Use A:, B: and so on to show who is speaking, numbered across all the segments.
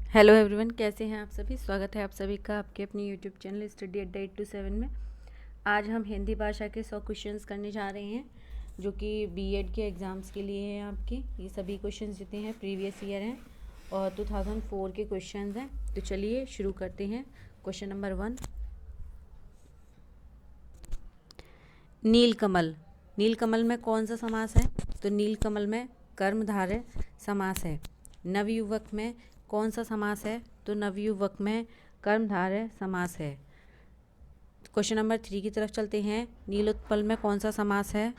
A: Hello everyone, कैसे हैं आप सभी। स्वागत है आप सभी का आपके अपने यूट्यूब चैनल स्टडी अड्डा 8 to 7 में। आज हम हिंदी भाषा के 100 क्वेश्चंस करने जा रहे हैं जो कि बीएड के एग्ज़ाम्स के लिए हैं आपके। ये सभी क्वेश्चंस जितने हैं प्रीवियस ईयर हैं और 2004 के क्वेश्चंस हैं। तो चलिए शुरू करते हैं। क्वेश्चन नंबर 1, नीलकमल। नीलकमल में कौन सा समास है? तो नीलकमल में कर्मधारय समास है। नवयुवक में कौन सा समास है? तो नवयुवक में कर्मधारय समास है। क्वेश्चन नंबर 3 की तरफ चलते हैं। नीलोत्पल में कौन सा समास है?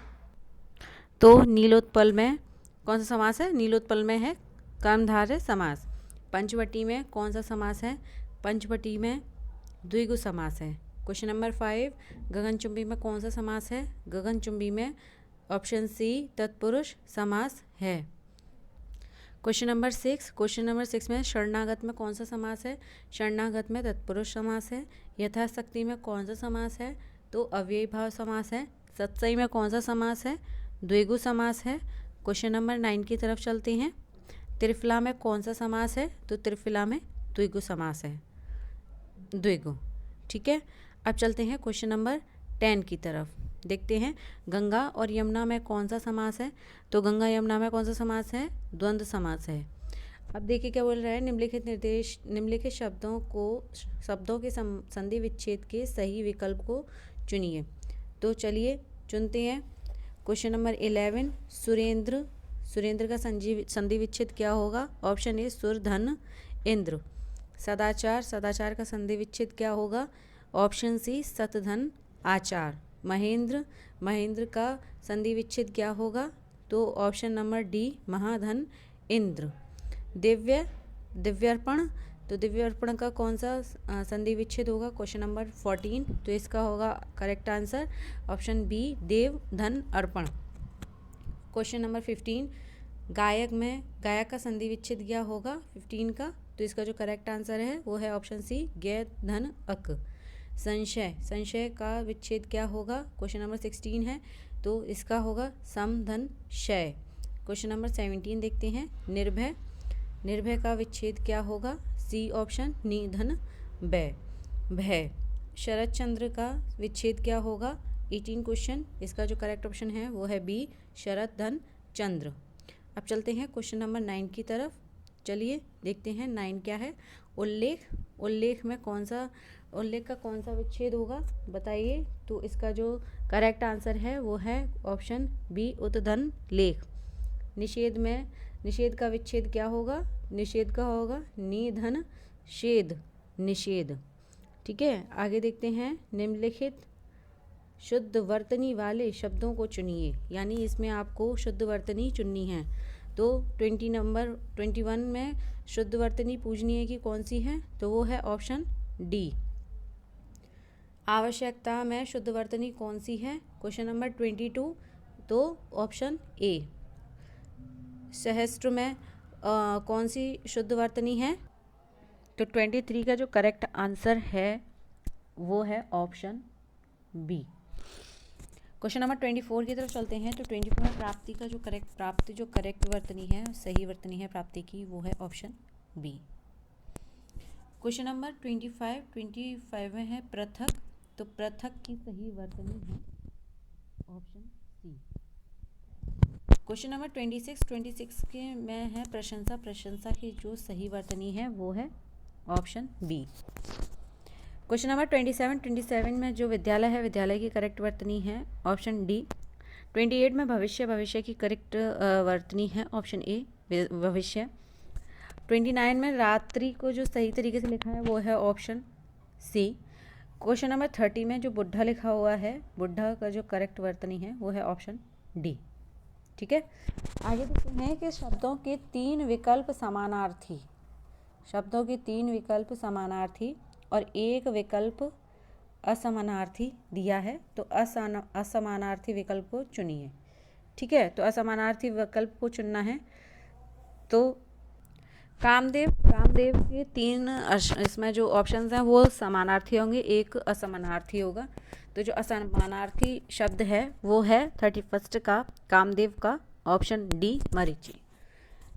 A: तो नीलोत्पल में कौन सा समास है? नीलोत्पल में है कर्मधारय समास। पंचवटी में कौन सा समास है? पंचवटी में द्विगु समास है। क्वेश्चन नंबर 5, गगनचुंबी में कौन सा समास है? गगनचुंबी में ऑप्शन सी तत्पुरुष समास है। क्वेश्चन नंबर 6 में शरणागत में कौन सा समास है? शरणागत में तत्पुरुष समास है। यथाशक्ति में कौन सा समास है? तो अव्ययी भाव समास है। सत्सई में कौन सा समास है? द्विगु समास है। क्वेश्चन नंबर 9 की तरफ चलते हैं। त्रिफला में कौन सा समास है? तो त्रिफला में द्विगु समास है, द्विगु। ठीक है, अब चलते हैं क्वेश्चन नंबर 10 की तरफ। देखते हैं गंगा और यमुना में कौन सा समास है? तो गंगा यमुना में कौन सा समास है? द्वंद्व समास है। अब देखिए क्या बोल रहा है। निम्नलिखित शब्दों के संधि विच्छेद के सही विकल्प को चुनिए। तो चलिए चुनते हैं। क्वेश्चन नंबर 11, सुरेंद्र का संधि विच्छेद क्या होगा? ऑप्शन ए सुर धन इंद्र। सदाचार का संधि विच्छेद क्या होगा? ऑप्शन सी सत धन आचार। महेंद्र का संधि विच्छेद क्या होगा? तो ऑप्शन नंबर डी महाधन इंद्र। दिव्यार्पण, तो दिव्यार्पण का कौन सा संधि विच्छेद होगा? क्वेश्चन नंबर 14, तो इसका होगा करेक्ट आंसर ऑप्शन बी देव धन अर्पण। क्वेश्चन नंबर 15, गायक का संधि विच्छेद क्या होगा 15 का? तो इसका जो करेक्ट आंसर है वो है ऑप्शन सी गै धन अक। संशय का विच्छेद क्या होगा? क्वेश्चन नंबर 16 है, तो इसका होगा सम धन शय। क्वेश्चन नंबर 17 देखते हैं। निर्भय का विच्छेद क्या होगा? सी ऑप्शन नि धन भय। शरद चंद्र का विच्छेद क्या होगा? 18 क्वेश्चन, इसका जो करेक्ट ऑप्शन है वो है बी शरद धन चंद्र। अब चलते हैं क्वेश्चन नंबर 9 की तरफ। चलिए देखते हैं 9 क्या है। उल्लेख का कौन सा विच्छेद होगा बताइए। तो इसका जो करेक्ट आंसर है वो है ऑप्शन बी उतधन लेख। निषेध का विच्छेद क्या होगा? निषेध का होगा निधन शेद निषेध। ठीक है, आगे देखते हैं। निम्नलिखित शुद्ध वर्तनी वाले शब्दों को चुनिए, यानी इसमें आपको शुद्ध वर्तनी चुननी है। तो 21 में शुद्ध वर्तनी पूजनीय की कौन सी है? तो वो है ऑप्शन डी। आवश्यकता में शुद्ध वर्तनी कौन सी है? क्वेश्चन नंबर 22, तो ऑप्शन ए। सहस्त्र में कौन सी शुद्ध वर्तनी है? तो 23 का जो करेक्ट आंसर है वो है ऑप्शन बी। क्वेश्चन नंबर 24 की तरफ चलते हैं। तो 24 में प्राप्ति का जो करेक्ट वर्तनी है, सही वर्तनी है प्राप्ति की, वो है ऑप्शन बी। क्वेश्चन नंबर 25 में है पृथक, तो पृथक की सही वर्तनी है ऑप्शन सी। क्वेश्चन नंबर 26 के में है प्रशंसा की जो सही वर्तनी है वो है ऑप्शन बी। क्वेश्चन नंबर 27 में जो विद्यालय की करेक्ट वर्तनी है ऑप्शन डी। 28 में भविष्य की करेक्ट वर्तनी है ऑप्शन ए भविष्य। 29 में रात्रि को जो सही तरीके से लिखा है वो है ऑप्शन सी। क्वेश्चन नंबर 30 में जो बुढ़ा लिखा हुआ है, बुढ़ा का जो करेक्ट वर्तनी है वो है ऑप्शन डी। ठीक है, आगे देखते हैं कि शब्दों के 3 विकल्प समानार्थी और एक विकल्प असमानार्थी दिया है। तो असमानार्थी विकल्प को चुनिए। ठीक है, तो असमानार्थी विकल्प को चुनना है। तो कामदेव के 3 इसमें जो ऑप्शंस हैं वो समानार्थी होंगे, एक असमानार्थी होगा। तो जो असमानार्थी शब्द है वो है 31 का कामदेव का ऑप्शन डी मरीचि।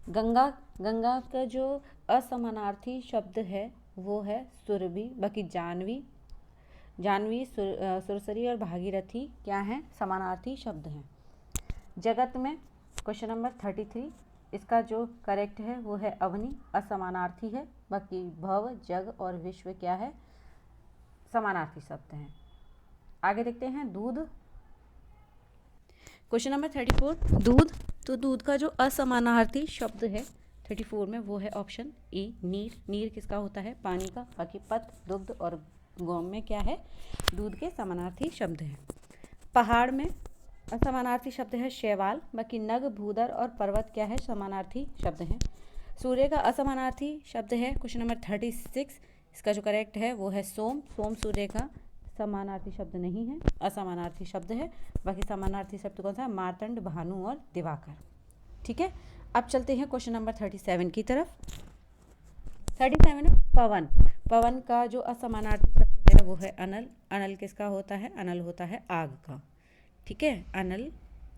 A: गंगा का जो असमानार्थी शब्द है वो है सुरभि। बाकी जानवी सुरसरी और भागीरथी क्या हैं? समानार्थी शब्द हैं। जगत में क्वेश्चन नंबर 33, इसका जो करेक्ट है वो है अवनी, असमानार्थी है। बाकी भव, जग और विश्व क्या है? समानार्थी शब्द हैं। आगे देखते हैं दूध। क्वेश्चन नंबर 34, दूध। तो दूध का जो असमानार्थी शब्द है 34 में वो है ऑप्शन ए, नीर। नीर किसका होता है? पानी का। बाकी पत, दुग्ध और गौम में क्या है? दूध के समानार्थी शब्द हैं। पहाड़ में असमानार्थी शब्द है शैवाल। बाकी नग, भूदर और पर्वत क्या है? समानार्थी शब्द हैं। सूर्य का असमानार्थी शब्द है क्वेश्चन नंबर 36, इसका जो करेक्ट है वो है सोम। सोम सूर्य का समानार्थी शब्द नहीं है, असमानार्थी शब्द है। बाकी समानार्थी शब्द कौन सा? मार्तंड, भानु और दिवाकर। ठीक है, अब चलते हैं क्वेश्चन नंबर 37 की तरफ। 37 पवन। पवन का जो असमानार्थी शब्द है वो है अनल। अनल किसका होता है? अनल होता है आग का। ठीक है, अनल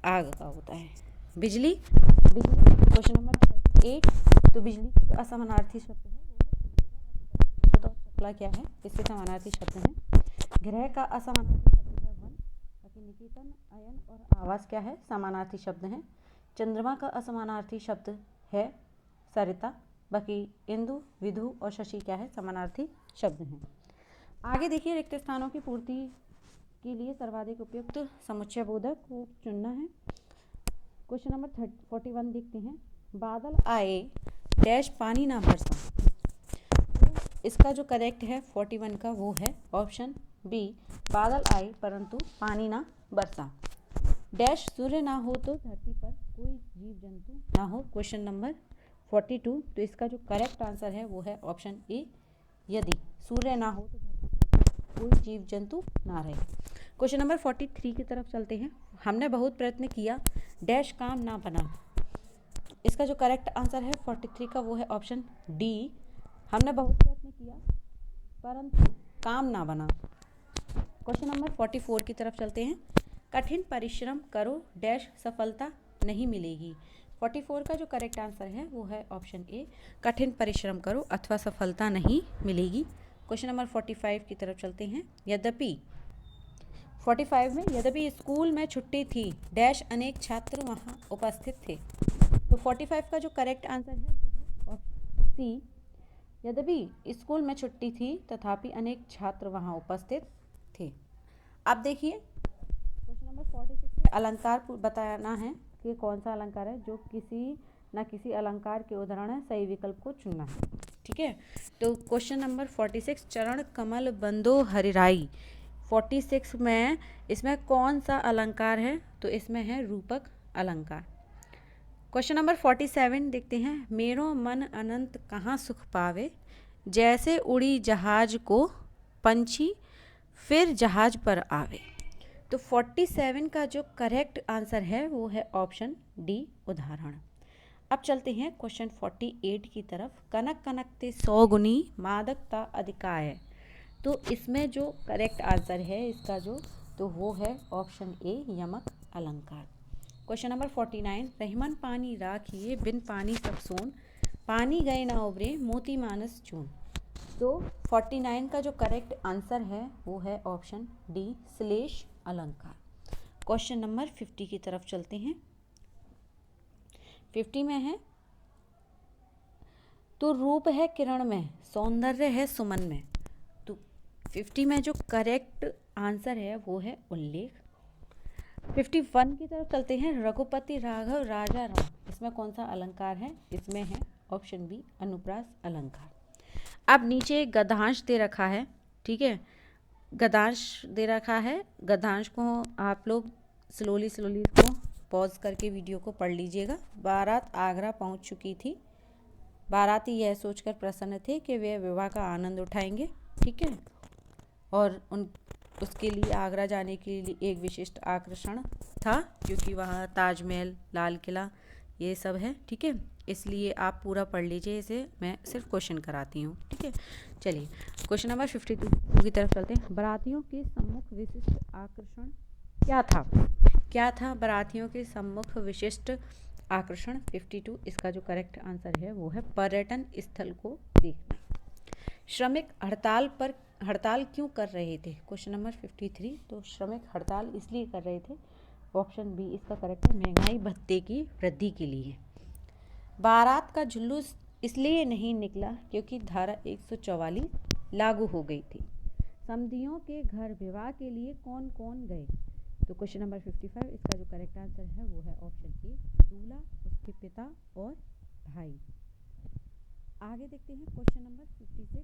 A: आग का होता है। बिजली। बिजली क्वेश्चन नंबर 38, तो बिजली का जो असमानार्थी शब्द है वो है चकला क्या है? इसके समानार्थी शब्द हैं। ग्रह का असमानार्थी शब्द है वन। बाकी निकेतन, अयन और आवास क्या है? समानार्थी शब्द हैं। चंद्रमा का असमानार्थी शब्द है सरिता। बाकी इंदु, विधु और शशि क्या है? समानार्थी शब्द हैं। आगे देखिए, रिक्त स्थानों की पूर्ति के लिए सर्वाधिक उपयुक्त समुच्चय बोधक को चुनना है। क्वेश्चन नंबर 41 देखते हैं। बादल आए डैश पानी ना बरसा। तो इसका जो करेक्ट है 41 का वो है ऑप्शन बी, बादल आए परंतु पानी ना बरसा। डैश सूर्य ना हो तो धरती पर कोई जीव जंतु ना हो। क्वेश्चन नंबर 42, तो इसका जो करेक्ट आंसर है वो है ऑप्शन ए, यदि सूर्य ना हो तो धरती पर कोई जीव जंतु ना रहे। क्वेश्चन नंबर 43 की तरफ चलते हैं। हमने बहुत प्रयत्न किया डैश काम ना बना। इसका जो करेक्ट आंसर है 43 का वो है ऑप्शन डी, हमने बहुत प्रयत्न किया परंतु काम ना बना। क्वेश्चन नंबर 44 की तरफ चलते हैं। कठिन परिश्रम करो डैश सफलता नहीं मिलेगी। 44 का जो करेक्ट आंसर है वो है ऑप्शन ए, कठिन परिश्रम करो अथवा सफलता नहीं मिलेगी। क्वेश्चन नंबर 45 की तरफ चलते हैं। यद्यपि 45 में यद्यपि स्कूल में छुट्टी थी डैश अनेक छात्र वहाँ उपस्थित थे। तो 45 का जो करेक्ट आंसर है वो है ऑप्शन सी, यद्यपि स्कूल में छुट्टी थी तथापि अनेक छात्र वहाँ उपस्थित थे। अब देखिए क्वेश्चन नंबर 46 में अलंकार बताना है कि कौन सा अलंकार है जो किसी न किसी अलंकार के उदाहरण है, सही विकल्प को चुनना है। ठीक है, तो क्वेश्चन नंबर 46, चरण कमल बंदो हरिराई। 46 में इसमें कौन सा अलंकार है? तो इसमें है रूपक अलंकार। क्वेश्चन नंबर 47 देखते हैं। मेरो मन अनंत कहाँ सुख पावे, जैसे उड़ी जहाज को पंछी फिर जहाज पर आवे। तो 47 का जो करेक्ट आंसर है वो है ऑप्शन डी, उदाहरण। अब चलते हैं क्वेश्चन 48 की तरफ। कनक कनकते 100 गुनी मादकता अधिकाय। तो इसमें जो करेक्ट आंसर है इसका जो तो वो है ऑप्शन ए, यमक अलंकार। क्वेश्चन नंबर 49, रहीमन पानी राखिए बिन पानी सब सोन, पानी गए ना उबरे मोती मानस चून। तो 49 का जो करेक्ट आंसर है वो है ऑप्शन डी, श्लेष अलंकार। क्वेश्चन नंबर 50 की तरफ चलते हैं। 50 में है, तो रूप है किरण में सौंदर्य है सुमन में। तो 50 में जो करेक्ट आंसर है वो है उल्लेख। 51 की तरफ चलते हैं। रघुपति राघव राजा राम, इसमें कौन सा अलंकार है? इसमें है ऑप्शन बी, अनुप्रास अलंकार। अब नीचे गद्यांश दे रखा है। ठीक है, गद्यांश दे रखा है। गद्यांश को आप लोग स्लोली इसको पॉज करके वीडियो को पढ़ लीजिएगा। बारात आगरा पहुंच चुकी थी, बाराती यह सोचकर प्रसन्न थे कि वे विवाह का आनंद उठाएंगे। ठीक है, और उसके लिए आगरा जाने के लिए एक विशिष्ट आकर्षण था क्योंकि वहाँ ताजमहल, लाल किला ये सब है। ठीक है, इसलिए आप पूरा पढ़ लीजिए, इसे मैं सिर्फ क्वेश्चन कराती हूँ। ठीक है, चलिए क्वेश्चन नंबर 52 की तरफ चलते हैं। बारातियों के सम्मुख विशिष्ट आकर्षण क्या था? क्या था बारातियों के सम्मुख विशिष्ट आकर्षण। 52 इसका जो करेक्ट आंसर है वो है पर्यटन स्थल को देखना। श्रमिक हड़ताल क्यों कर रहे थे? Question number 53। तो श्रमिक हड़ताल इसलिए कर रहे थे, ऑप्शन बी इसका करेक्ट है, महंगाई भत्ते की वृद्धि के लिए। बारात का जुलूस इसलिए नहीं निकला क्योंकि धारा 144 लागू हो गई थी। समधियों के घर विवाह के लिए कौन कौन गए? तो क्वेश्चन नंबर 55 इसका जो करेक्ट आंसर है वो है ऑप्शन ए, दूल्हा, उसके पिता और भाई। आगे देखते हैं क्वेश्चन नंबर 56।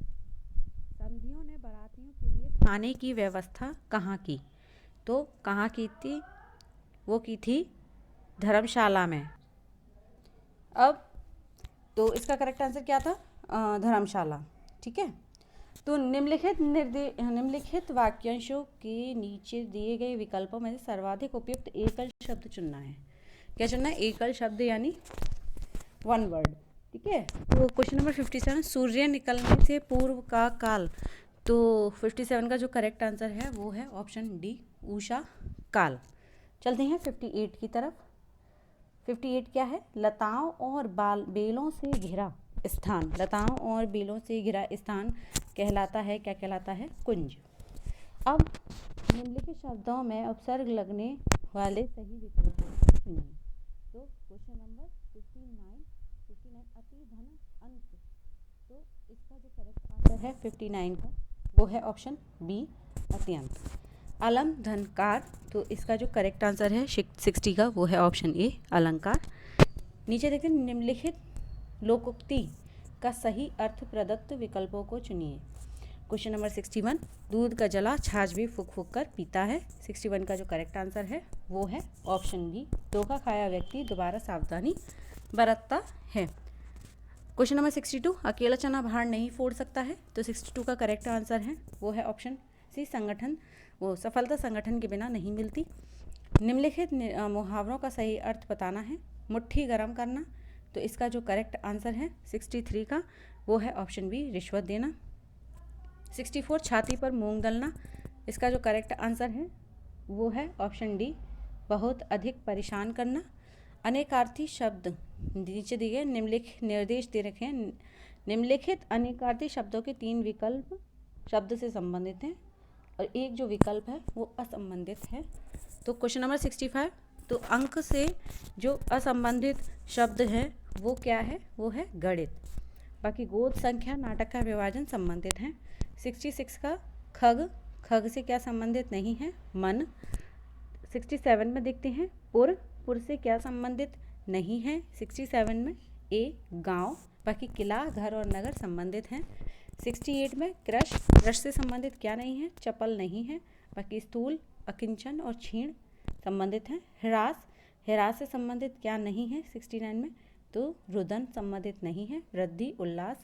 A: समधियों ने बारातियों के लिए खाने की व्यवस्था कहाँ की? तो कहाँ की थी? वो की थी धर्मशाला में। अब तो इसका करेक्ट आंसर क्या था? धर्मशाला। ठीक है। तो निम्नलिखित वाक्यांशों के नीचे दिए गए विकल्पों में से सर्वाधिक उपयुक्त एकल शब्द चुनना है। क्या चुनना है? एकल शब्द यानी वन वर्ड। ठीक है। तो क्वेश्चन नंबर 57, सूर्य निकलने से पूर्व का काल। तो 57 का जो करेक्ट आंसर है वो है ऑप्शन डी, उषा काल। चलते हैं 58 की तरफ। 58 क्या है? लताओं और बेलों से घिरा स्थान। लताओं और बेलों से घिरा स्थान कहलाता है, क्या कहलाता है? कुंज। अब निम्नलिखित शब्दों में उपसर्ग लगने वाले सही विकल्पों को चुनिए। तो क्वेश्चन नंबर 59 अति धन अंत। तो इसका जो करेक्ट आंसर है 59 का वो है ऑप्शन बी, अत्यंत। अलम धनकार। तो इसका जो करेक्ट आंसर है 60 का वो है ऑप्शन ए, अलंकार। नीचे देखते हैं निम्नलिखित लोकोक्ति का सही अर्थ प्रदत्त विकल्पों को चुनिए। क्वेश्चन नंबर 61, दूध का जला छाछ भी फूक फूक कर पीता है। 61 का जो करेक्ट आंसर है वो है ऑप्शन बी, धोखा खाया व्यक्ति दोबारा सावधानी बरतता है। क्वेश्चन नंबर 62, अकेला चना भार नहीं फोड़ सकता है। तो 62 का करेक्ट आंसर है वो है ऑप्शन सी, सफलता संगठन के बिना नहीं मिलती। निम्नलिखित मुहावरों का सही अर्थ बताना है। मुट्ठी गरम करना। तो इसका जो करेक्ट आंसर है 63 का वो है ऑप्शन बी, रिश्वत देना। 64, छाती पर मूंग दलना। इसका जो करेक्ट आंसर है वो है ऑप्शन डी, बहुत अधिक परेशान करना। अनेकार्थी शब्द नीचे दिए निम्नलिखित निर्देश दे रखे हैं। निम्नलिखित अनेकार्थी शब्दों के 3 विकल्प शब्द से संबंधित हैं और एक जो विकल्प है वो असंबंधित है। तो क्वेश्चन नंबर 65, तो अंक से जो असंबंधित शब्द है वो क्या है? वो है गणित। बाकी गोद, संख्या, नाटक का विभाजन संबंधित हैं। 66 का खग से क्या संबंधित नहीं है? मन। 67 में देखते हैं पुर से क्या संबंधित नहीं है? 67 में ए, गांव। बाकी किला, घर और नगर संबंधित हैं। 68 में कृष से संबंधित क्या नहीं है? चपल नहीं है। बाकी स्थूल, अकिंचन और क्षीण संबंधित हैं। हिरास से संबंधित क्या नहीं है? 69 में तो रुदन संबंधित नहीं है। वृद्धि, उल्लास,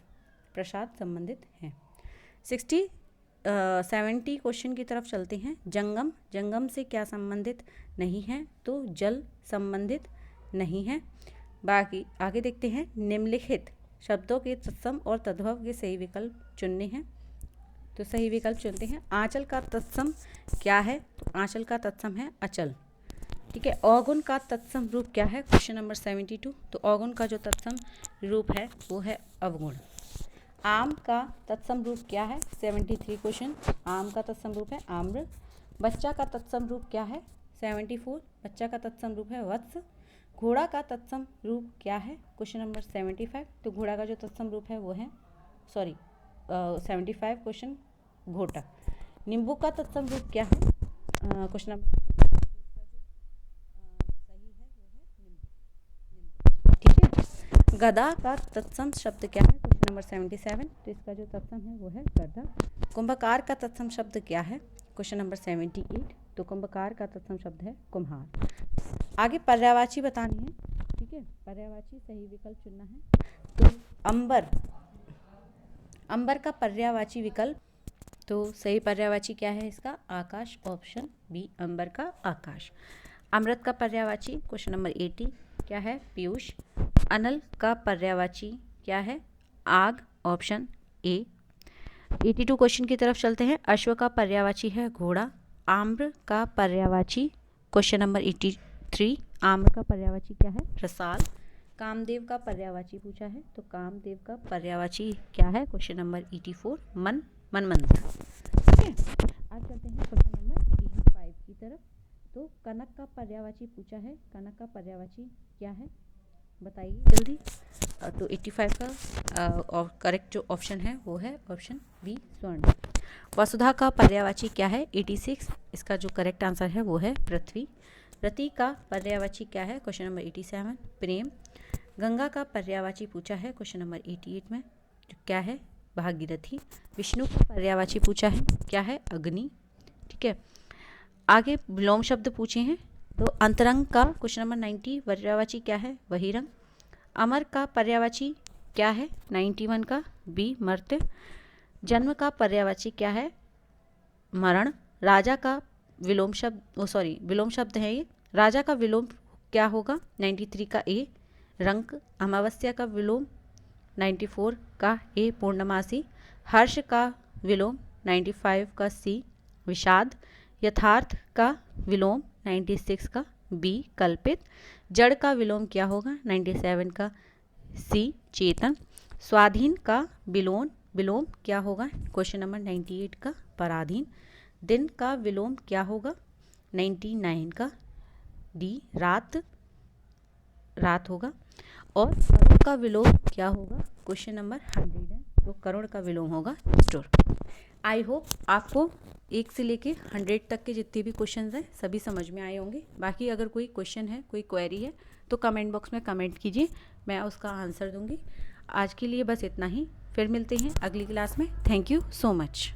A: प्रसाद संबंधित हैं। 70 क्वेश्चन की तरफ चलते हैं। जंगम से क्या संबंधित नहीं है? तो जल संबंधित नहीं है। बाकी आगे देखते हैं निम्नलिखित शब्दों के तत्सम और तद्भव के सही विकल्प चुनने हैं। तो सही विकल्प चुनते हैं। आंचल का तत्सम क्या है? तो आंचल का तत्सम है अचल। ठीक है। अवगुण का तत्सम रूप क्या है? Question number 72। तो अवगुण का जो तत्सम रूप है वो है अवगुण। आम का तत्सम रूप क्या है? 73 क्वेश्चन। आम का तत्सम रूप है आम्र। बच्चा का तत्सम रूप क्या है? 74। बच्चा का तत्सम रूप है वत्स। घोड़ा का तत्सम रूप क्या है? Question number 75। तो घोड़ा का जो तत्सम रूप है वो है 75 क्वेश्चन घोटा। नींबू का तत्सम रूप क्या है? क्वेश्चन नंबर सही है वो है नींबू। ठीक है। गधा का तत्सम शब्द क्या है? Question number 77। तो इसका जो तत्सम है वो है गधा। कुंभकार का तत्सम शब्द क्या है? Question number 78। तो कुंभकार का तत्सम शब्द है कुम्हार। आगे पर्यायवाची बतानी है। ठीक है। पर्यायवाची सही विकल्प चुनना है। तो अंबर का पर्यायवाची विकल्प, तो सही पर्यायवाची क्या है इसका? आकाश, ऑप्शन बी, अंबर का आकाश। अमृत का पर्यायवाची क्वेश्चन नंबर 80 क्या है? पीयूष। अनल का पर्यायवाची क्या है? आग, ऑप्शन ए। 82 क्वेश्चन की तरफ चलते हैं। अश्व का पर्यायवाची है घोड़ा। आम्र का पर्यायवाची क्वेश्चन नंबर 3। आम्र का पर्यायवाची क्या है? रसाल। कामदेव का पर्यायवाची पूछा है, तो कामदेव का पर्यायवाची क्या है? क्वेश्चन नंबर 84 मन, मनमंत्र। ठीक है, आज चलते हैं क्वेश्चन नंबर 85 की तरफ। तो कनक का पर्यायवाची पूछा है, कनक का पर्यायवाची क्या है बताइए जल्दी। तो 85 का करेक्ट जो ऑप्शन है वो है ऑप्शन बी, स्वर्ण। वसुधा का पर्यायवाची क्या है? 86। इसका जो करेक्ट आंसर है वो है पृथ्वी। रति का पर्यायवाची क्या है? क्वेश्चन नंबर 87, प्रेम। गंगा का पर्यायवाची पूछा है क्वेश्चन नंबर 88 में, जो क्या है? भागीरथी। विष्णु का पर्यायवाची पूछा है, क्या है? अग्नि। ठीक है, आगे विलोम शब्द पूछे हैं, तो अंतरंग का क्वेश्चन नंबर 90 पर्यायवाची क्या है? वही रंग। अमर का पर्यायवाची क्या है? 91 का बी, मर्त्य। जन्म का पर्यायवाची क्या है? मरण। राजा का विलोम शब्द, विलोम शब्द है ये, राजा का विलोम क्या होगा? 93 का ए, रंक। अमावस्या का विलोम 94 का ए, पूर्णमासी। हर्ष का विलोम 95 का सी, विषाद। यथार्थ का विलोम 96 का बी, कल्पित। जड़ का विलोम क्या होगा? 97 का सी, चेतन। स्वाधीन का विलोम क्या होगा? क्वेश्चन नंबर 98 का पराधीन। दिन का विलोम क्या होगा? 99 का डी, रात होगा। और करुण का विलोम क्या होगा? क्वेश्चन नंबर 100 है, तो करुण का विलोम होगा स्टोर। आई होप आपको 1 से लेके 100 तक के जितने भी क्वेश्चंस हैं सभी समझ में आए होंगे। बाकी अगर कोई क्वेश्चन है, कोई क्वेरी है, तो कमेंट बॉक्स में कमेंट कीजिए, मैं उसका आंसर दूंगी। आज के लिए बस इतना ही, फिर मिलते हैं अगली क्लास में। Thank you so much.